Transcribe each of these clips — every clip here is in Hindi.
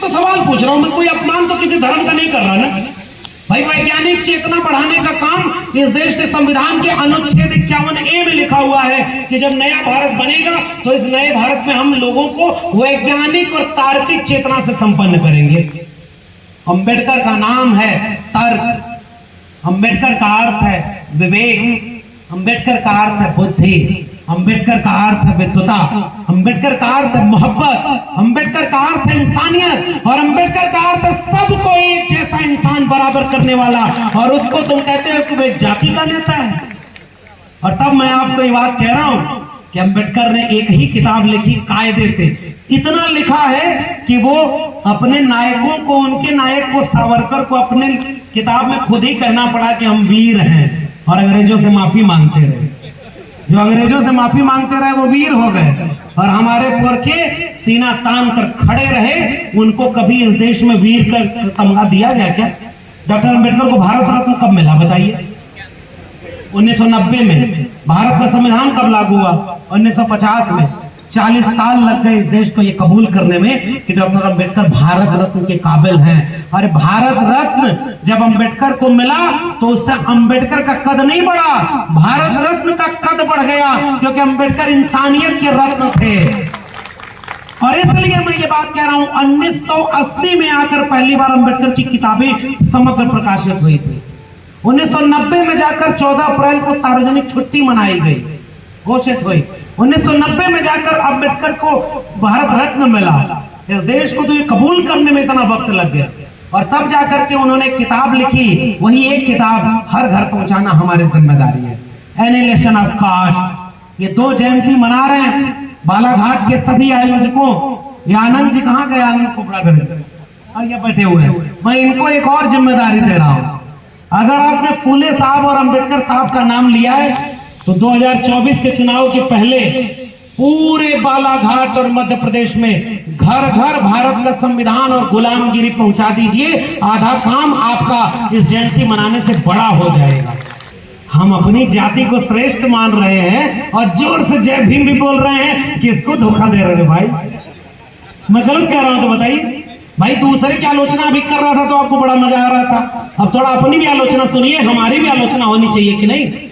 सवाल पूछ रहा हूं मैं, कोई अपमान तो किसी धर्म का नहीं कर रहा ना भाई। वैज्ञानिक चेतना बढ़ाने का काम इस देश के संविधान के अनुच्छेद 51A में लिखा हुआ है कि जब नया भारत बनेगा तो इस नए भारत में हम लोगों को वैज्ञानिक और तार्किक चेतना से संपन्न करेंगे। अंबेडकर का नाम है तर्क, अंबेडकर का अर्थ है विवेक, अंबेडकर का अर्थ है बुद्धि, अंबेडकर का अर्थ है विद्वता, अंबेडकर का अर्थ है मोहब्बत, अंबेडकर का अर्थ है इंसानियत, और अंबेडकर का अर्थ है सबको एक जैसा इंसान बराबर करने वाला। और उसको तुम कहते हो कि वह जाति का नेता है। और तब मैं आपको ये बात कह रहा हूं कि अंबेडकर ने एक ही किताब लिखी कायदे से, इतना लिखा है कि वो अपने नायकों को, उनके नायक को सावरकर को अपने किताब में खुद ही कहना पड़ा कि हम वीर हैं, और अंग्रेजों से माफी मांगते रहे। जो अंग्रेजों से माफी मांगते रहे वो वीर हो गए, और हमारे पुरखे सीना तान कर खड़े रहे। उनको कभी इस देश में वीर का तमगा दिया गया क्या? डॉक्टर अंबेडकर को भारत रत्न कब मिला बताइए? 1990 में। भारत का संविधान कब लागू हुआ? 1950 में। 40 साल लग गए इस देश को ये कबूल करने में कि डॉक्टर अंबेडकर भारत रत्न के काबिल हैं। अरे भारत रत्न जब अंबेडकर को मिला तो उससे अंबेडकर का कद नहीं बढ़ा, भारत रत्न का कद बढ़ गया, क्योंकि अंबेडकर इंसानियत के रत्न थे। और इसलिए मैं ये बात कह रहा हूं, 1980 में आकर पहली बार अंबेडकर की किताबें समग्र प्रकाशित हुई थी। 1990 में जाकर 14 अप्रैल को सार्वजनिक छुट्टी मनाई गई, घोषित हुई। 1990 में जाकर अंबेडकर को भारत रत्न मिला। इस देश को तो ये कबूल करने में इतना वक्त लग गया, और तब जाकर के उन्होंने किताब लिखी। वही एक किताब हर घर पहुंचाना हमारी जिम्मेदारी है, एनिहिलेशन ऑफ कास्ट। ये 2 जयंती मना रहे हैं बालाघाट के सभी आयोजकों। ये आनंद जी कहाँ गए? आनंद कुबड़ागढ़ और ये बैठे हुए हैं। मैं इनको एक और जिम्मेदारी दे रहा हूं, अगर आपने फूले साहब और अंबेडकर साहब का नाम लिया है तो 2024 के चुनाव के पहले पूरे बालाघाट और मध्य प्रदेश में घर घर भारत का संविधान और गुलामगिरी पहुंचा दीजिए। आधा काम आपका इस जयंती मनाने से बड़ा हो जाएगा। हम अपनी जाति को श्रेष्ठ मान रहे हैं और जोर से जय भीम भी बोल रहे हैं। किसको धोखा दे रहे हैं भाई? मैं गलत कह रहा हूं तो बताइए भाई। दूसरे की आलोचना अभी कर रहा था तो आपको बड़ा मजा आ रहा था, अब थोड़ा अपनी भी आलोचना सुनिए। हमारी भी आलोचना होनी चाहिए कि नहीं?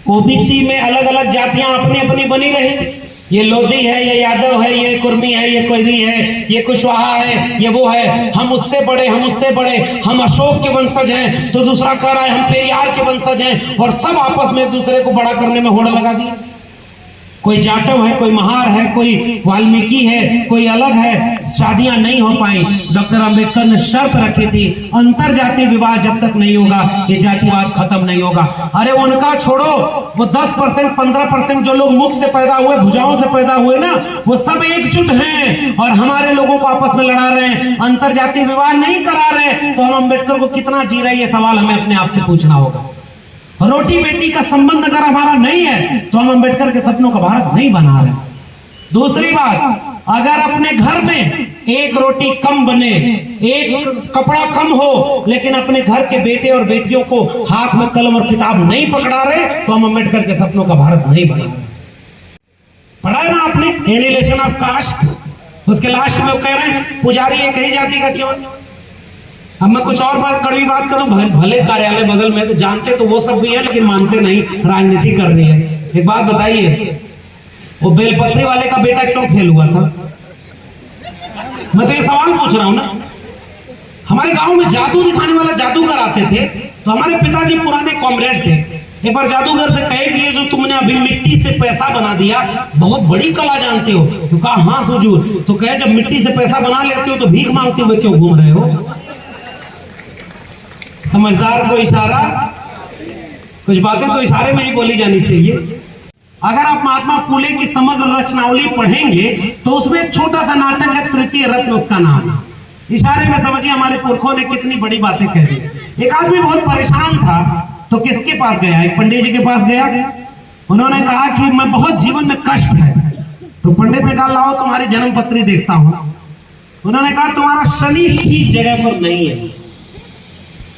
ओबीसी में अलग अलग जातियां अपनी अपनी बनी रही। ये लोधी है, ये यादव है, ये कुर्मी है, ये कोयरी है, ये कुशवाहा है, ये वो है, हम उससे बड़े, हम उससे बड़े, हम अशोक के वंशज हैं, तो दूसरा कह रहा है हम पेरियार के वंशज हैं, और सब आपस में एक दूसरे को बड़ा करने में होड़ लगा दिया। कोई जाटव है, कोई महार है, कोई वाल्मीकि है, कोई अलग है। शादियां नहीं हो पाई। डॉक्टर अंबेडकर ने शर्त रखी थी, अंतर जाति विवाह जब तक नहीं होगा ये जातिवाद खत्म नहीं होगा। अरे उनका छोड़ो, वो 10% 15% जो लोग मुख से पैदा हुए, भुजाओं से पैदा हुए ना, वो सब एकजुट हैं और हमारे लोगों को आपस में लड़ा रहे हैं, अंतर जाति विवाह नहीं करा रहे। तो हम अंबेडकर को कितना जी रहे, ये सवाल हमें अपने आप से पूछना होगा। रोटी बेटी का संबंध अगर हमारा नहीं है तो हम अंबेडकर के सपनों का भारत नहीं बना रहे। दूसरी बात, अगर अपने घर में एक रोटी कम बने, एक कपड़ा कम हो, लेकिन अपने घर के बेटे और बेटियों को हाथ में कलम और किताब नहीं पकड़ा रहे, तो हम अंबेडकर के सपनों का भारत नहीं बना रहे। पढ़ा है ना आपने एनिहिलेशन ऑफ कास्ट? उसके लास्ट में वो कह रहे हैं पुजारी एक ही जाति का क्यों? अब मैं कुछ और बात, कड़वी बात करूं, भले कार्यालय बगल में, तो जानते तो वो सब भी है लेकिन मानते नहीं, राजनीति करनी है। एक बात बताइए, वो बेलपत्री वाले का बेटा क्यों फेल हुआ था? मैं तो ये सवाल पूछ रहा हूं ना। हमारे गांव में जादू दिखाने वाला जादूगर आते थे, तो हमारे पिताजी पुराने कॉमरेड थे। एक बार जादूगर से कहे कि ये जो तुमने अभी मिट्टी से पैसा बना दिया, बहुत बड़ी कला जानते हो। तो कहा हाँ हुजूर। तो कहे जब मिट्टी से पैसा बना लेते हो तो भीख मांगते हुए क्यों घूम रहे हो? समझदार को इशारा, कुछ बातें तो इशारे में ही बोली जानी चाहिए। अगर आप महात्मा फूले की समग्र रचनावली पढ़ेंगे तो उसमें एक छोटा सा नाटक है, तृतीय रत्न उसका नाम। इशारे में समझिए हमारे पुरखों ने कितनी बड़ी बातें कह दी। एक आदमी बहुत परेशान था तो किसके पास गया? एक पंडित जी के पास गया। उन्होंने कहा कि मैं बहुत जीवन में कष्ट है। तो पंडित ने कहा लाओ तुम्हारी जन्म पत्री देखता हूं। उन्होंने कहा तुम्हारा शनि ठीक जगह पर नहीं है।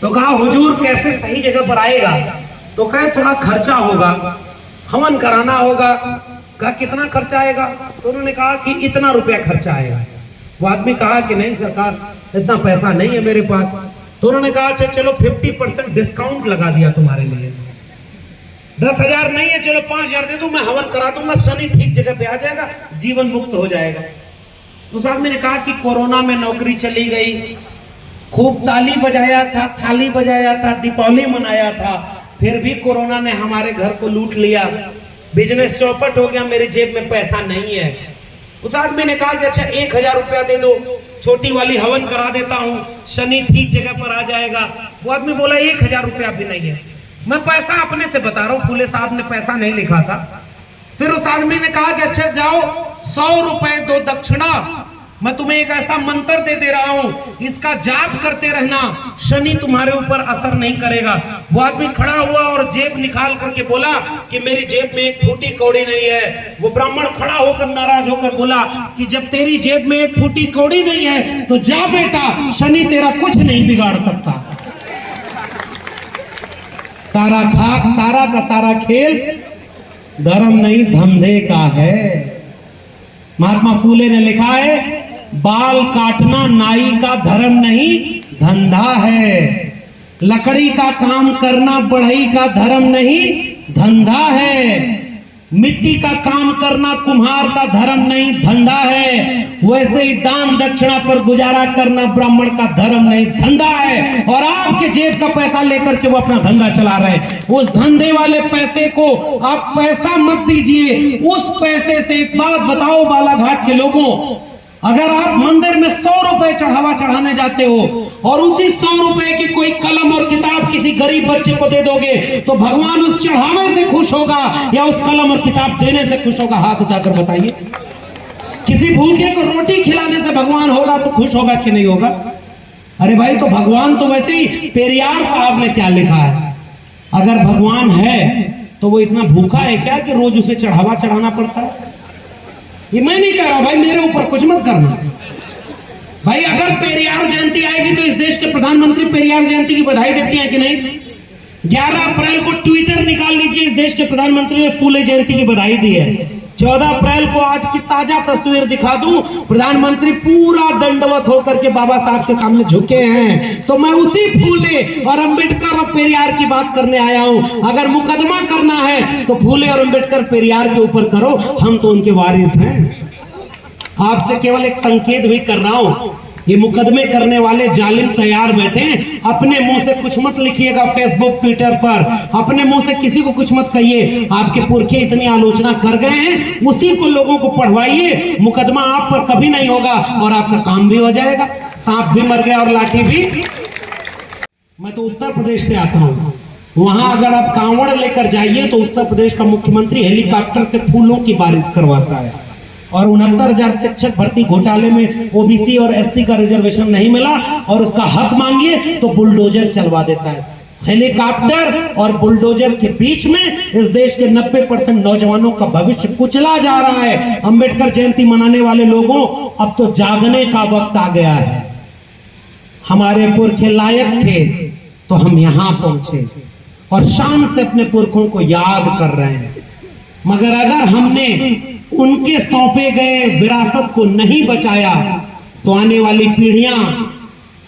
तो कहा हुजूर कैसे सही जगह पर आएगा? तो कहे थोड़ा खर्चा होगा, हवन कराना होगा। कहा कितना खर्चा आएगा? तो उन्होंने कहा कि इतना रुपया खर्चा आएगा। वो आदमी कहा कि नहीं सरकार इतना पैसा नहीं है मेरे पास। तो उन्होंने कहा अच्छा चलो 50% डिस्काउंट लगा दिया तुम्हारे लिए, 10,000 नहीं है चलो 5,000 दे दो, मैं हवन करा दूंगा, शनि ठीक जगह पे आ जाएगा, जीवन मुक्त हो जाएगा। उस आदमी ने कहा कि कोरोना में नौकरी चली गई, खूब ताली बजाया था, थाली बजाया था, दीपावली मनाया था, फिर भी कोरोना ने हमारे घर को लूट लिया, बिजनेस चौपट हो गया, मेरी जेब में पैसा नहीं है। उस आदमी ने कहा कि अच्छा 1,000 रुपया दे दो, छोटी वाली हवन करा देता हूँ, शनि ठीक जगह पर आ जाएगा। वो आदमी बोला 1,000 रुपया भी नहीं है। मैं पैसा अपने से बता रहा हूँ, फूले साहब ने पैसा नहीं लिखा था। फिर उस आदमी ने कहा कि अच्छा जाओ 100 रुपए दो दक्षिणा, मैं तुम्हें एक ऐसा मंत्र दे रहा हूं, इसका जाप करते रहना, शनि तुम्हारे ऊपर असर नहीं करेगा। वो आदमी खड़ा हुआ और जेब निकाल करके बोला कि मेरी जेब में एक फूटी कौड़ी नहीं है। वो ब्राह्मण खड़ा होकर नाराज होकर बोला कि जब तेरी जेब में एक फूटी कौड़ी नहीं है तो जा बेटा, शनि तेरा कुछ नहीं बिगाड़ सकता। सारा का सारा खेल धर्म नहीं धंधे का है। महात्मा फूले ने लिखा है बाल काटना नाई का धर्म नहीं धंधा है, लकड़ी का काम करना बढ़ई का धर्म नहीं धंधा है, मिट्टी का काम करना कुम्हार का धर्म नहीं धंधा है, वैसे ही दान दक्षिणा पर गुजारा करना ब्राह्मण का धर्म नहीं धंधा है। और आपके जेब का पैसा लेकर के वो अपना धंधा चला रहे हैं। उस धंधे वाले पैसे को आप पैसा मत दीजिए। उस पैसे से एक बात बताओ बालाघाट के लोगों, अगर आप मंदिर में 100 रुपए चढ़ावा चढ़ाने जाते हो और उसी 100 रुपए की कोई कलम और किताब किसी गरीब बच्चे को दे दोगे तो भगवान उस चढ़ावे से खुश होगा या उस कलम और किताब देने से खुश होगा? हाथ उठाकर बताइए। किसी भूखे को रोटी खिलाने से भगवान होगा तो खुश होगा कि नहीं होगा? अरे भाई, तो भगवान तो वैसे ही पेरियार साहब ने क्या लिखा है, अगर भगवान है तो वो इतना भूखा है क्या कि रोज उसे चढ़ावा चढ़ाना पड़ता है? ये मैं नहीं कह रहा भाई, मेरे ऊपर कुछ मत करना भाई। अगर पेरियार जयंती आएगी तो इस देश के प्रधानमंत्री पेरियार जयंती की बधाई देती हैं कि नहीं? 11 अप्रैल को ट्विटर निकाल लीजिए, इस देश के प्रधानमंत्री ने फूले जयंती की बधाई दी है। 14 अप्रैल को आज की ताजा तस्वीर दिखा दूं, प्रधानमंत्री पूरा दंडवत होकर के बाबा साहब के सामने झुके हैं। तो मैं उसी फूले और अंबेडकर और पेरियार की बात करने आया हूं। अगर मुकदमा करना है तो फूले और अंबेडकर पेरियार के ऊपर करो, हम तो उनके वारिस हैं। आपसे केवल एक संकेत भी कर रहा हूं, ये मुकदमे करने वाले जालिम तैयार बैठे हैं। अपने मुंह से कुछ मत लिखिएगा फेसबुक ट्विटर पर, अपने मुंह से किसी को कुछ मत कहिए। आपके पुरखे इतनी आलोचना कर गए हैं, उसी को लोगों को पढ़वाइए। मुकदमा आप पर कभी नहीं होगा और आपका काम भी हो जाएगा। सांप भी मर गया और लाठी भी। मैं तो उत्तर प्रदेश से आता हूं, वहां अगर आप कांवड़ लेकर जाइए तो उत्तर प्रदेश का मुख्यमंत्री हेलीकॉप्टर से फूलों की बारिश करवाता है। और 69,000 शिक्षक भर्ती घोटाले में ओबीसी और एससी का रिजर्वेशन नहीं मिला और उसका हक मांगिए तो बुलडोजर चलवा देता है। हेलीकॉप्टर और बुलडोजर के बीच में इस देश के 90% नौजवानों का भविष्य कुचला जा रहा है। अंबेडकर जयंती मनाने वाले लोगों, अब तो जागने का वक्त आ गया है। हमारे पुरखे लायक थे तो हम यहां पहुंचे और शान से अपने पुरखों को याद कर रहे हैं। मगर अगर हमने उनके सौंपे गए विरासत को नहीं बचाया तो आने वाली पीढ़ियां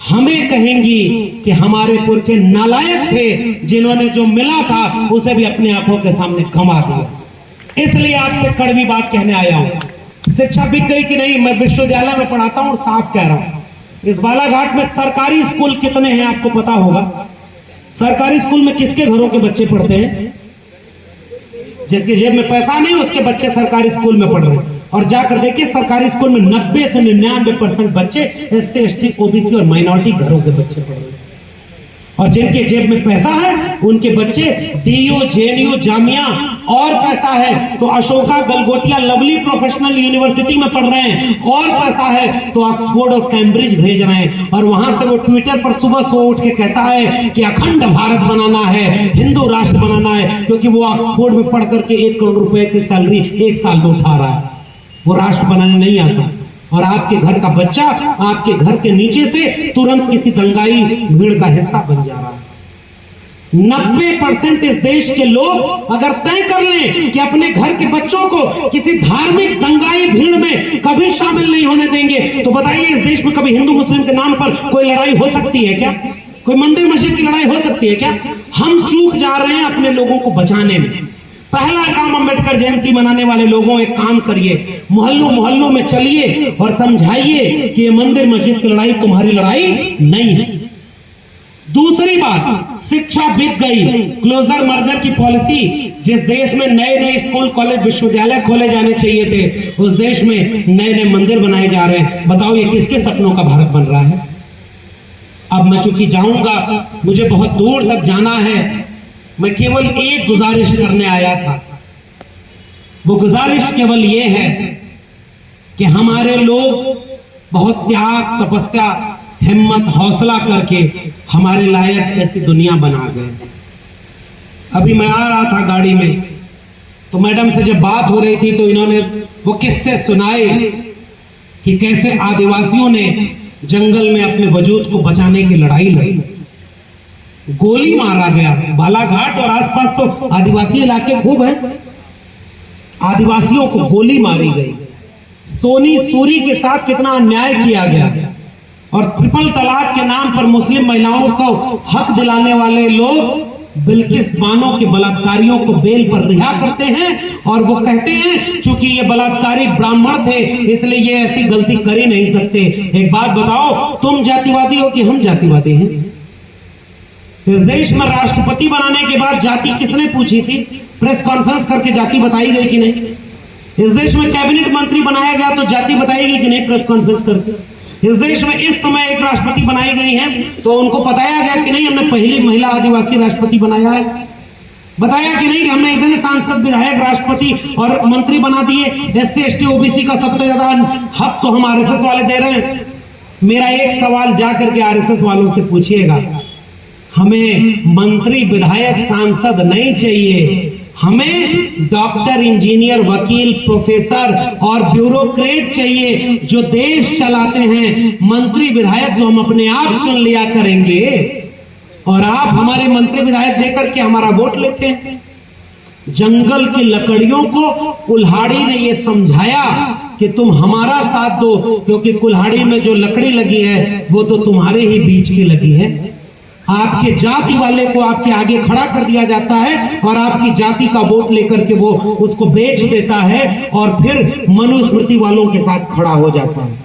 हमें कहेंगी कि हमारे पुरखे नालायक थे, जिन्होंने जो मिला था उसे भी अपने आंखों के सामने गंवा दिया। इसलिए आपसे कड़वी बात कहने आया हूं। शिक्षा बिक गई कि नहीं, मैं विश्वविद्यालय में पढ़ाता हूं और साफ कह रहा हूं, इस बालाघाट में सरकारी स्कूल कितने हैं आपको पता होगा? सरकारी स्कूल में किसके घरों के बच्चे पढ़ते हैं? जिसके जेब में पैसा नहीं उसके बच्चे सरकारी स्कूल में पढ़ रहे हैं। और जाकर देखिए सरकारी स्कूल में 90 से 99% बच्चे एससी एसटी ओबीसी और माइनॉरिटी घरों के बच्चे पढ़ रहे हैं। और जिनके जेब में पैसा है उनके बच्चे डीयू जेएनयू जामिया और पैसा है तो Ashoka Galgotia lovely professional university में पढ़ रहे हैं, और पैसा है तो ऑक्सफोर्ड और कैम्ब्रिज भेज रहे हैं। और वहां से वो ट्विटर पर सुबह सुबह उठ के कहता है कि अखंड भारत बनाना है, हिंदू राष्ट्र बनाना है, क्योंकि वो ऑक्सफोर्ड में पढ़ करके 1 करोड़ रुपए की सैलरी 1 साल में उठा रहा है। वो राष्ट्र बनाने नहीं आता। और आपके घर का बच्चा आपके घर के नीचे से तुरंत किसी दंगाई भीड़ का हिस्सा बन जा रहा है। 90% इस देश के लोग अगर तय कर लें कि अपने घर के बच्चों को किसी धार्मिक दंगाई भीड़ में कभी शामिल नहीं होने देंगे। तो बताइए इस देश में कभी हिंदू मुस्लिम के नाम पर कोई लड़ाई हो सकती है क्या? कोई मंदिर मस्जिद की लड़ाई हो सकती है क्या? हम चूक जा रहे हैं अपने लोगों को बचाने में। पहला काम, अम्बेडकर जयंती मनाने वाले लोगों एक काम करिए, मोहल्लों मोहल्लों में चलिए और समझाइए कि ये मंदिर मस्जिद की लड़ाई तुम्हारी लड़ाई नहीं है। दूसरी बात, शिक्षा बिक गई। क्लोजर मर्जर की पॉलिसी, जिस देश में नए नए स्कूल कॉलेज विश्वविद्यालय खोले जाने चाहिए थे, उस देश में नए नए मंदिर बनाए जा रहे हैं। बताओ ये किसके सपनों का भारत बन रहा है? अब मैं चूंकि जाऊंगा, मुझे बहुत दूर तक जाना है, मैं केवल एक गुजारिश करने आया था। वो गुजारिश केवल ये है कि हमारे लोग बहुत त्याग, तपस्या, हिम्मत, हौसला करके हमारे लायक ऐसी दुनिया बना गए। अभी मैं आ रहा था गाड़ी में, तो मैडम से जब बात हो रही थी तो इन्होंने वो किस्से सुनाए कि कैसे आदिवासियों ने जंगल में अपने वजूद को बचाने की लड़ाई लड़ी, गोली मारा गया। बालाघाट और आसपास तो आदिवासी इलाके खूब हैं, आदिवासियों को गोली मारी गई। सोनी सूरी के साथ कितना अन्याय किया गया। और ट्रिपल तलाक के नाम पर मुस्लिम महिलाओं को हक दिलाने वाले लोग बिल्किस बानो के बलात्कारियों को बेल पर रिहा करते हैं और वो कहते हैं चूंकि ये बलात्कारी ब्राह्मण थे इसलिए ये ऐसी गलती कर ही नहीं सकते। एक बात बताओ, तुम जातिवादी हो कि हम जातिवादी हैं? इस देश में राष्ट्रपति बनाने के बाद जाति किसने पूछी थी? प्रेस कॉन्फ्रेंस करके जाति बताई गई कि नहीं? इस देश में कैबिनेट मंत्री बनाया गया तो जाति बताई गई कि नहीं प्रेस कॉन्फ्रेंस करके? इस देश में इस समय एक राष्ट्रपति बनाई गई है तो उनको बताया गया कि नहीं हमने पहली महिला आदिवासी राष्ट्रपति बनाया है? बताया कि नहीं कि हमने इतने सांसद, विधायक, राष्ट्रपति और मंत्री बना दिए? SC ST OBC का सबसे ज्यादा हक तो हम RSS वाले दे रहे हैं। मेरा एक सवाल जाकर के RSS वालों से पूछिएगा, हमें मंत्री, विधायक, सांसद नहीं चाहिए, हमें डॉक्टर, इंजीनियर, वकील, प्रोफेसर और ब्यूरोक्रेट चाहिए जो देश चलाते हैं। मंत्री विधायक तो हम अपने आप चुन लिया करेंगे और आप हमारे मंत्री विधायक देकर के हमारा वोट लेते हैं। जंगल की लकड़ियों को कुल्हाड़ी ने यह समझाया कि तुम हमारा साथ दो, क्योंकि कुल्हाड़ी में जो लकड़ी लगी है वो तो तुम्हारे ही बीच की लगी है। आपके जाति वाले को आपके आगे खड़ा कर दिया जाता है और आपकी जाति का वोट लेकर के वो उसको बेच देता है और फिर मनुस्मृति वालों के साथ खड़ा हो जाता है।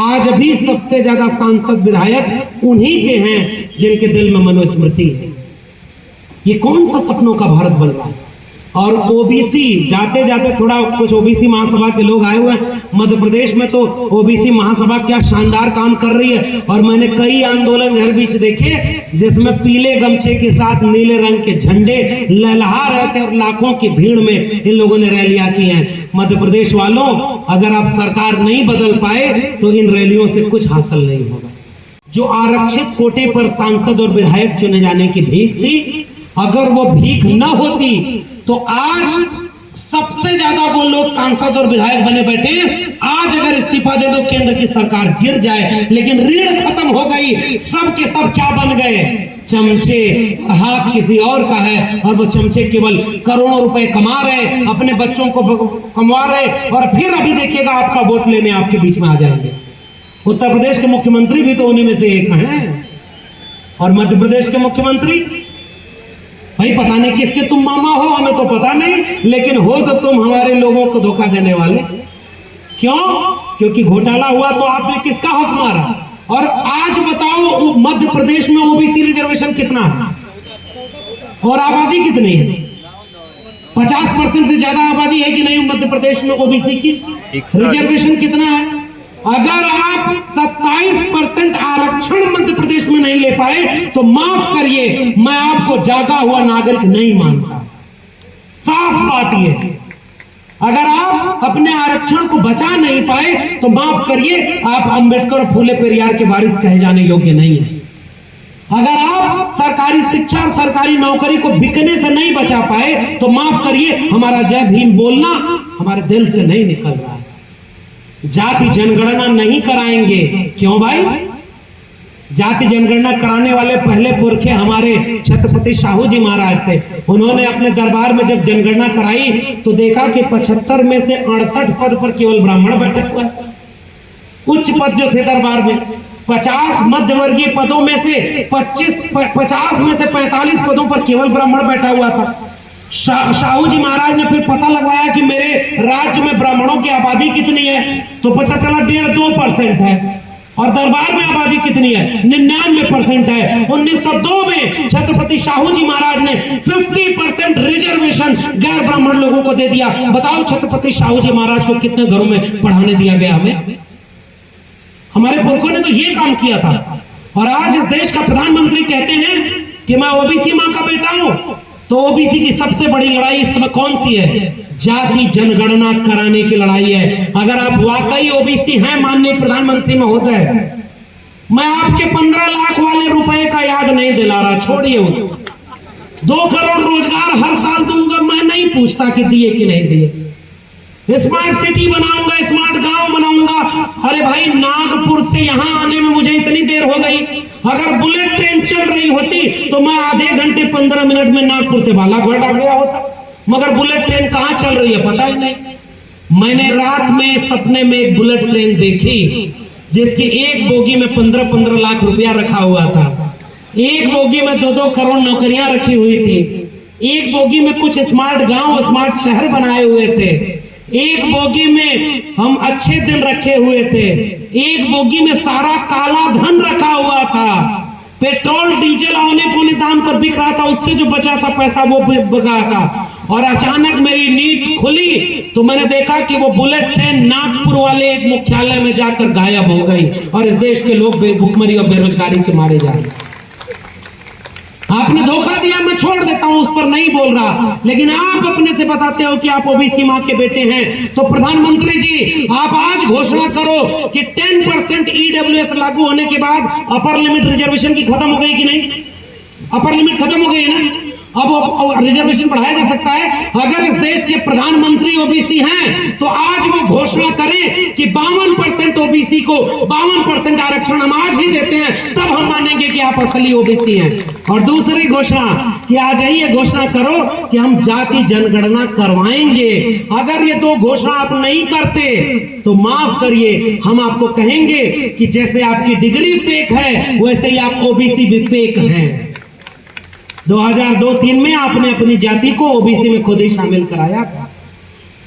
आज भी सबसे ज्यादा सांसद, विधायक उन्हीं के हैं जिनके दिल में मनुस्मृति है। ये कौन सा सपनों का भारत बन रहा है? और ओबीसी, जाते जाते थोड़ा कुछ ओबीसी महासभा के लोग आए हुए हैं मध्य प्रदेश में, तो ओबीसी महासभा क्या शानदार काम कर रही है। और मैंने कई आंदोलन हर बीच देखे जिसमें पीले गमछे के साथ नीले रंग के झंडे लहलहा रहे थे और लाखों की भीड़ में इन लोगों ने रैलियां की हैं। मध्य प्रदेश वालों, अगर आप सरकार नहीं बदल पाए तो इन रैलियों से कुछ हासिल नहीं होगा। जो आरक्षित कोटे पर सांसद और विधायक चुने जाने की भीख थी, अगर वो भीख न होती तो आज सबसे ज्यादा वो लोग सांसद और विधायक बने बैठे। आज अगर इस्तीफा दे दो केंद्र की सरकार गिर जाए, लेकिन रीढ़ खत्म हो गई। सब के सब क्या बन गए? चमचे। हाथ किसी और का है और वो चमचे केवल करोड़ों रुपए कमा रहे, अपने बच्चों को कमा रहे और फिर अभी देखिएगा आपका वोट लेने आपके बीच में आ जाएंगे। उत्तर प्रदेश के मुख्यमंत्री भी तो उन्हीं में से एक हैं। और मध्य प्रदेश के मुख्यमंत्री, भाई पता नहीं किसके तुम मामा हो, हमें तो पता नहीं, लेकिन हो तो तुम हमारे लोगों को धोखा देने वाले। क्यों? क्योंकि घोटाला हुआ तो आपने किसका हक मारा? और आज बताओ मध्य प्रदेश में ओबीसी रिजर्वेशन कितना है और आबादी कितनी है? 50% से ज्यादा आबादी है कि नहीं मध्य प्रदेश में ओबीसी की? रिजर्वेशन कितना है? अगर आप 27% आरक्षण मध्य प्रदेश में नहीं ले पाए तो माफ करिए, मैं आपको जागा हुआ नागरिक नहीं मानता। साफ बात यह, अगर आप अपने आरक्षण को बचा नहीं पाए तो माफ करिए, आप अंबेडकर और फूले पेरियार के वारिस कहे जाने योग्य नहीं है। अगर आप सरकारी शिक्षा और सरकारी नौकरी को बिकने से नहीं बचा पाए तो माफ करिए, हमारा जय भीम बोलना हमारे दिल से नहीं निकल रहा है। जाति जनगणना नहीं कराएंगे, क्यों भाई? जाति जनगणना कराने वाले पहले पुरखे हमारे छत्रपति साहू जी महाराज थे। उन्होंने अपने दरबार में जब जनगणना कराई तो देखा कि 75 में से 68 पद पर केवल ब्राह्मण बैठा हुआ है। उच्च पद जो थे दरबार में 50 मध्यवर्गीय पदों में से 50 में से 45 पदों पर केवल ब्राह्मण बैठा हुआ था। साहू जी महाराज ने फिर पता लगवाया कि मेरे राज्य में ब्राह्मणों की आबादी कितनी है, तो पता चला 1.5-2% है। और दरबार में आबादी कितनी है, 99% है। 1902 में छत्रपति साहू जी महाराज ने 50% रिजर्वेशन गैर ब्राह्मण लोगों को दे दिया। बताओ छत्रपति साहू जी महाराज को कितने घरों में पढ़ाने दिया गया हमें? हमारे पुरखों ने तो ये काम किया था। और आज इस देश का प्रधानमंत्री कहते हैं कि मैं ओबीसी मां का बेटा हूं। तो ओबीसी की सबसे बड़ी लड़ाई इस समय कौन सी है? जाति जनगणना कराने की लड़ाई है। अगर आप वाकई ओबीसी हैं माननीय प्रधानमंत्री महोदय, मैं आपके 15 लाख वाले रुपए का याद नहीं दिला रहा, छोड़िए उसको। 2 करोड़ रोजगार हर साल दूंगा, मैं नहीं पूछता कि दिए कि नहीं दिए। स्मार्ट सिटी बनाऊंगा, स्मार्ट गांव बनाऊंगा। अरे भाई, नागपुर से यहां आने में मुझे इतनी देर हो गई, अगर बुलेट ट्रेन चल रही होती तो मैं आधे घंटे 15 मिनट में नागपुर से बालाघाट आ गया होता। मगर बुलेट ट्रेन कहां चल रही है पता ही नहीं। मैंने रात में सपने में एक बुलेट ट्रेन देखी जिसकी एक बोगी में 15-15 लाख रुपया रखा हुआ था। एक बोगी में 2-2 करोड़ नौकरियां रखी हुई थी। एक बोगी में कुछ स्मार्ट गांव, स्मार्ट शहर बनाए हुए थे। एक बोगी में हम अच्छे दिन रखे हुए थे। एक बोगी में सारा काला धन रखा हुआ था। पेट्रोल डीजल औने पौने दाम पर बिक रहा था, उससे जो बचा था पैसा वो बगा था। और अचानक मेरी नींद खुली तो मैंने देखा कि वो बुलेट ट्रेन नागपुर वाले एक मुख्यालय में जाकर गायब हो गई और इस देश के लोग भुखमरी और बेरोजगारी के मारे जा रहे। आपने धोखा दिया, मैं छोड़ देता हूं, उस पर नहीं बोल रहा, लेकिन आप अपने से बताते हो कि आप ओबीसी मां के बेटे हैं। तो प्रधानमंत्री जी, आप आज घोषणा करो कि 10% ईडब्ल्यूएस लागू होने के बाद अपर लिमिट रिजर्वेशन की खत्म हो गई कि नहीं? अपर लिमिट खत्म हो गई है ना? अब रिजर्वेशन बढ़ाया जा सकता है। अगर इस देश के प्रधानमंत्री ओबीसी हैं तो आज वो घोषणा करें कि 52% ओबीसी को 52% आरक्षण हम आज ही देते हैं, तब हम मानेंगे कि आप असली ओबीसी हैं। और दूसरी घोषणा कि आ जाइए, घोषणा करो कि हम जाति जनगणना करवाएंगे। अगर ये 2 घोषणा आप नहीं करते तो माफ करिए, हम आपको कहेंगे कि जैसे आपकी डिग्री फेक है वैसे ही आप ओबीसी भी फेक हैं। 2002-3 में आपने अपनी जाति को ओबीसी में खुद ही शामिल कराया था।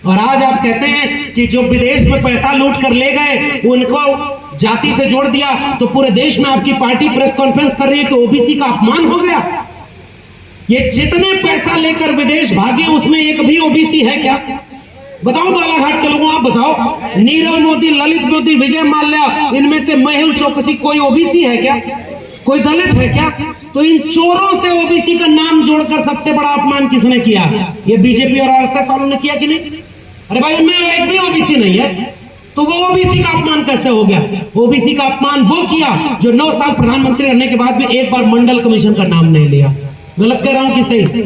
और आज आप कहते हैं कि जो विदेश में पैसा लूट कर ले गए उनको जाति से जोड़ दिया, तो पूरे देश में आपकी पार्टी प्रेस कॉन्फ्रेंस कर रही है कि ओबीसी का अपमान हो गया। ये जितने पैसा लेकर विदेश भागे उसमें एक भी ओबीसी है क्या? बताओ बालाघाट के लोगों, आप बताओ। नीरव मोदी, ललित मोदी, विजय माल्या, इनमें से मेहुल चौकसी कोई ओबीसी है क्या? कोई दलित है क्या? तो इन चोरों से ओबीसी का नाम जोड़कर सबसे बड़ा अपमान किसने किया? ये बीजेपी और आरएसएस वालों ने किया कि नहीं? अरे भाई, उनमें एक भी ओबीसी नहीं है, तो वो ओबीसी का अपमान कैसे हो गया? ओबीसी का अपमान वो किया जो 9 साल प्रधानमंत्री रहने के बाद भी एक बार मंडल कमीशन का नाम नहीं लिया। गलत कह रहा हूं कि सही?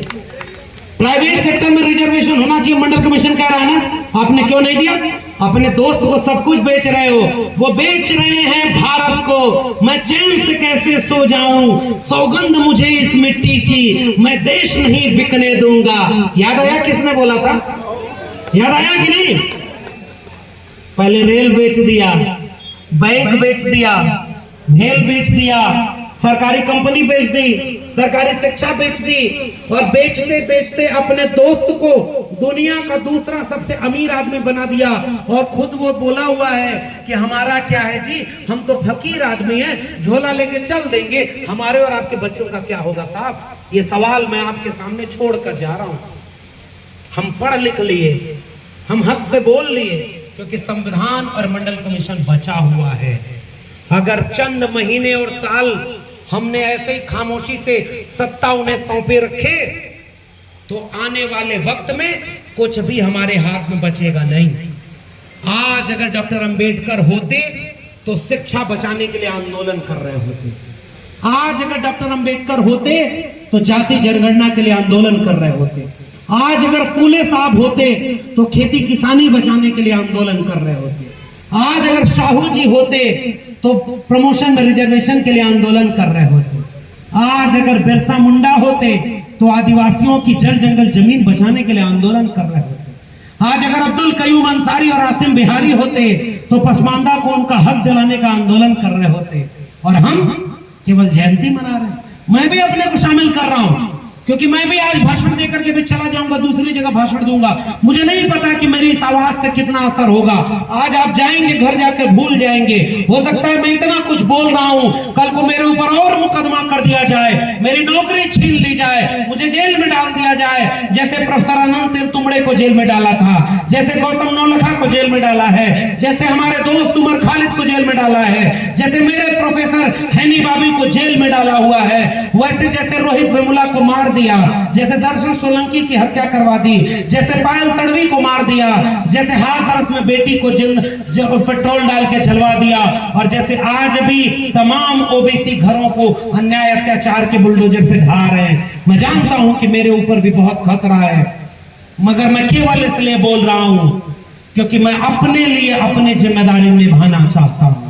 प्राइवेट सेक्टर में रिजर्वेशन होना चाहिए, मंडल कमीशन कह रहा है ना, आपने क्यों नहीं दिया? अपने दोस्त को सब कुछ बेच रहे हो, वो बेच रहे हैं भारत को। मैं चैन से कैसे सो जाऊं, सौगंध मुझे इस मिट्टी की, मैं देश नहीं बिकने दूंगा। याद आया किसने बोला था? याद आया कि नहीं? पहले रेल बेच दिया, बैंक बेच दिया, भेल बेच दिया, सरकारी कंपनी बेच दी, सरकारी शिक्षा बेच दी, और बेचते बेचते अपने दोस्त को दुनिया का दूसरा सबसे अमीर आदमी बना दिया। और खुद वो बोला हुआ है कि हमारा क्या है जी, हम तो फकीर आदमी हैं, झोला लेके चल देंगे, हमारे और आपके बच्चों का क्या होगा साहब? ये सवाल मैं आपके सामने छोड़ कर जा रहा हूं। हम पढ़ लिख लिए, हम हक से बोल लिए, क्योंकि संविधान और मंडल कमीशन बचा हुआ है। अगर चंद महीने और साल हमने ऐसे ही खामोशी से सत्ता उन्हें सौंपे रखे तो आने वाले वक्त में कुछ भी हमारे हाथ में बचेगा नहीं। आज अगर डॉक्टर अंबेडकर होते तो शिक्षा बचाने के लिए आंदोलन कर रहे होते। आज अगर डॉक्टर अंबेडकर होते तो जाति जनगणना के लिए आंदोलन कर रहे होते। आज अगर फूले साहब होते तो खेती किसानी बचाने के लिए आंदोलन कर रहे होते। आज अगर साहू जी होते तो प्रमोशन में रिजर्वेशन के लिए आंदोलन कर रहे होते। आज अगर बिरसा मुंडा होते तो आदिवासियों की जल जंगल जमीन बचाने के लिए आंदोलन कर रहे होते। आज अगर अब्दुल कयूम अंसारी और आसिम बिहारी होते तो पसमानदा को उनका हक दिलाने का आंदोलन कर रहे होते। और हम केवल जयंती मना रहे हैं। मैं भी अपने को शामिल कर रहा हूं, क्योंकि मैं भी आज भाषण देकर के भी चला जाऊंगा, दूसरी जगह भाषण दूंगा। मुझे नहीं पता कि मेरी इस आवाज से कितना असर होगा। आज आप जाएंगे घर जाकर भूल जाएंगे। हो सकता है मैं इतना कुछ बोल रहा हूं, कल को मेरे ऊपर और मुकदमा कर दिया जाए, मेरी नौकरी छीन ली जाए, मुझे जेल में डाल दिया जाए, जैसे प्रोफेसर अनंत तेलतुंबड़े को जेल में डाला था, जैसे गौतम नौलखा को जेल में डाला है, जैसे हमारे दोस्त उमर खालिद को जेल में डाला है, जैसे मेरे प्रोफेसर हैनी बाबी को जेल में डाला हुआ है, वैसे जैसे रोहित वेमुला को मार दिया, जैसे दर्शन सोलंकी की हत्या करवा दी, जैसे पायल तड़वी को मार दिया, जैसे हाथरस में बेटी को पेट्रोल डाल के जलवा दिया, और जैसे आज भी तमाम ओबीसी घरों को अन्याय अत्याचार के बुलडोजर से ढा रहे हैं। मैं जानता हूं कि मेरे ऊपर भी बहुत खतरा है, मगर मैं केवल इसलिए बोल रहा हूं क्योंकि मैं अपने लिए अपनी जिम्मेदारी निभाना चाहता हूं।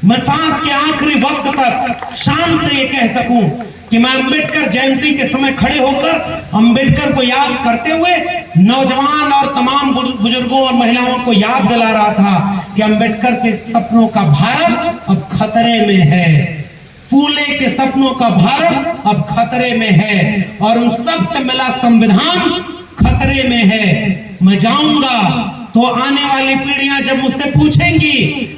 मैं सांस के आखिरी वक्त तक शान से ये कह सकूं कि मैं अंबेडकर जयंती के समय खड़े होकर अंबेडकर को याद करते हुए नौजवान और तमाम बुजुर्गों और महिलाओं को याद दिला रहा था कि अंबेडकर के सपनों का भारत अब खतरे में है, फूले के सपनों का भारत अब खतरे में है, और उन सब से मिला संविधान खतरे में है। मैं जाऊंगा तो आने वाली पीढ़ियां जब मुझसे पूछेंगी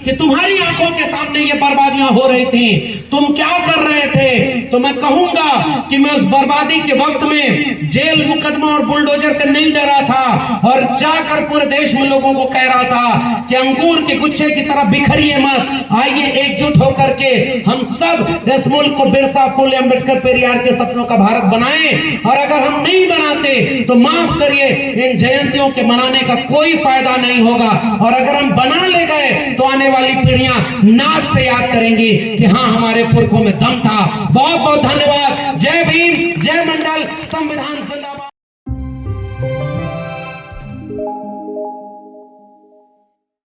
कि तुम्हारी आंखों के सामने ये बर्बादियां हो रही थी, तुम क्या कर रहे थे, तो मैं कहूंगा कि मैं उस बर्बादी के वक्त में जेल मुकदमा और बुलडोजर से नहीं डरा था, और जाकर पूरे देश में लोगों को कह रहा था कि अंगूर के गुच्छे की तरह बिखरिए मत, आइए एकजुट होकर के हम सब इस मुल्क को बिरसा, फुले, अम्बेडकर, पेरियार के सपनों का भारत बनाएं। और अगर हम नहीं बनाते तो माफ करिए, इन जयंतियों के मनाने का कोई फायदा नहीं होगा, और अगर हम बना ले गए तो आने वाली पीढ़ियां नाच से याद करेंगी कि हाँ, हमारे पुरखों में दम था। बहुत बहुत धन्यवाद।